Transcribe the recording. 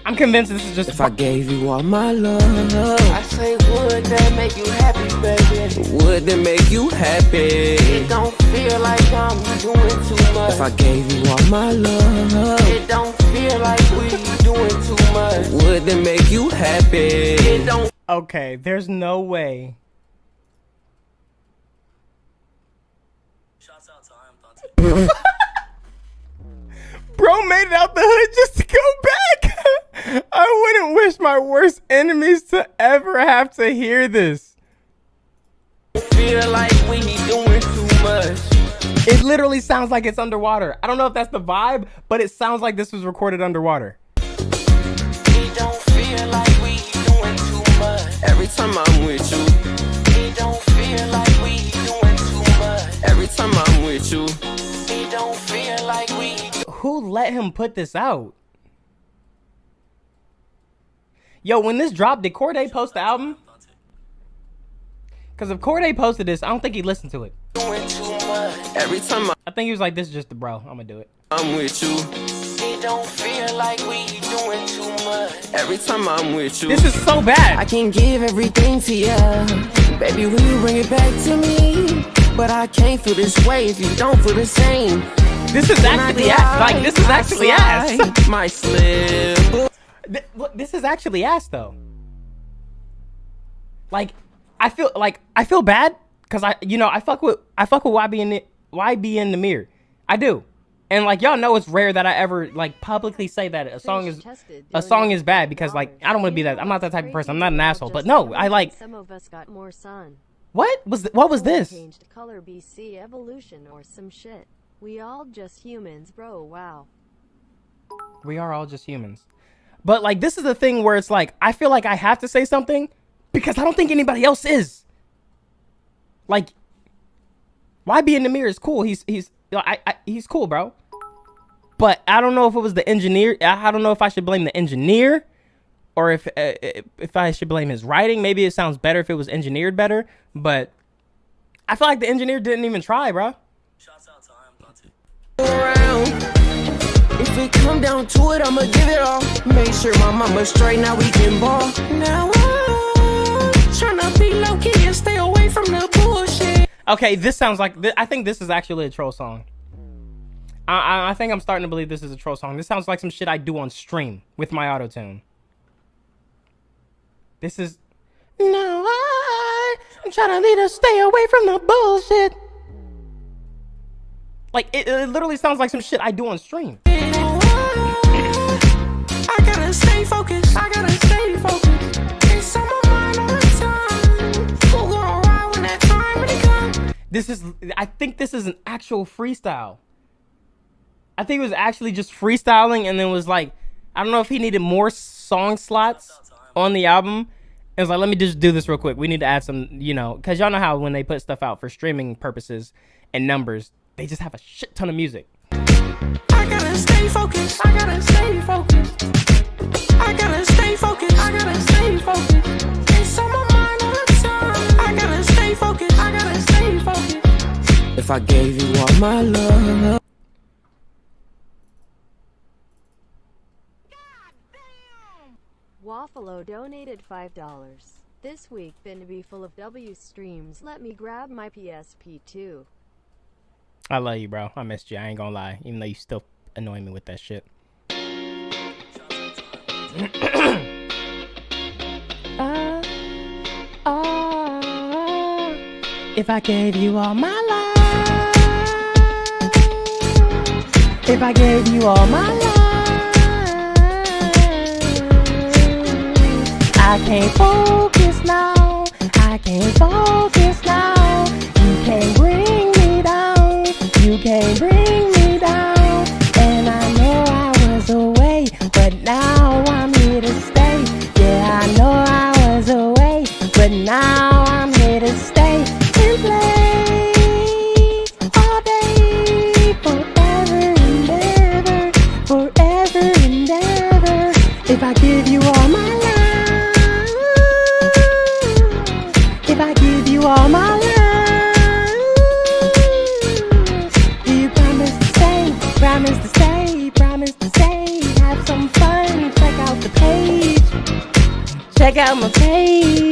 I'm convinced this is just. If I gave you all my love, I say, would that make you happy, baby? would that make you happy? It don't feel like I'm doing too much. If I gave you all my love, It don't feel like we doing too much. would that make you happy? It don't. Okay, there's no way. Shouts out to ImDontai. Bro made it out the hood just to go back. I wouldn't wish my worst enemies to ever have to hear this. Feel like we doing too much. It literally sounds like it's underwater. I don't know if that's the vibe, but it sounds like this was recorded underwater. It don't feel like we doing too much. Every time I'm with you, It don't feel like we doing too much. every time I'm with you, It don't feel like we. Who let him put this out? Yo, when this dropped, did Corday post the album? Because if Corday posted this, I don't think he listened to it. Doing too much. every time I think he was like, this is just the bro. I'm going to do it. I'm with you, It don't feel like we doing too much. every time I'm with you. This is so I bad. can give everything to you, baby. Will you bring it back to me? But I can't feel this way if you don't feel the same. This is actually ass. Like, this is actually ass. My slip. This is actually ass, though. Like, I feel bad because I fuck with YBN Nahmir. I do. And like y'all know, it's rare that I ever like publicly say that a song is bad because like I don't want to be that. I'm not that type of person. I'm not an asshole. But no, I like. Some of us got more sun. What was this? Changed color BC evolution or some shit. We all just humans, bro. Wow. We are all just humans. But like this is the thing where it's like I feel like I have to say something because I don't think anybody else is. Like YBN Nahmir is cool. He's cool, bro. But I don't know if it was the engineer. I don't know if I should blame the engineer or if I should blame his writing. Maybe it sounds better if it was engineered better. But I feel like the engineer didn't even try, bro. Shouts out to ImDontai. Around. If it come down to it, I'ma give it all. Make sure my mama's straight, now we can ball. Now I'm tryna be low key and stay away from the bullshit. Okay, this sounds like I think this is actually a troll song. I think I'm starting to believe this is a troll song. This sounds like some shit I do on stream with my auto-tune. This is no, I'm trying to lead us stay away from the bullshit. Like it literally sounds like some shit I do on stream. I gotta stay focused. I gotta stay focused. It's on my mind all the time. Who gonna ride when that time really comes? I think this is an actual freestyle. I think it was actually just freestyling and then was like, I don't know if he needed more song slots on the album. It was like, let me just do this real quick. We need to add some, because y'all know how when they put stuff out for streaming purposes and numbers, they just have a shit ton of music. I gotta stay focused. I gotta stay focused. I gotta stay focused. I gotta stay focused. It's on my mind all the time. I gotta stay focused. I gotta stay focused. If I gave you all my love. Waffalo donated $5. This week been to be full of W streams. Let me grab my PSP too. I love you, bro. I missed you. I ain't gonna lie. Even though you still annoy me with that shit. If I gave you all my life, if I gave you all my life, I can't focus now, I can't focus now. You can't bring me down, you can't bring me down. And I know I was away, but now I'm here to stay. Yeah, I know I was away, but now I'm here to stay and play all day, forever and ever, forever and ever. If I give you all my life, if I give you all my life, do you promise to stay, promise to stay, promise to stay, have some fun, check out the Check out my face.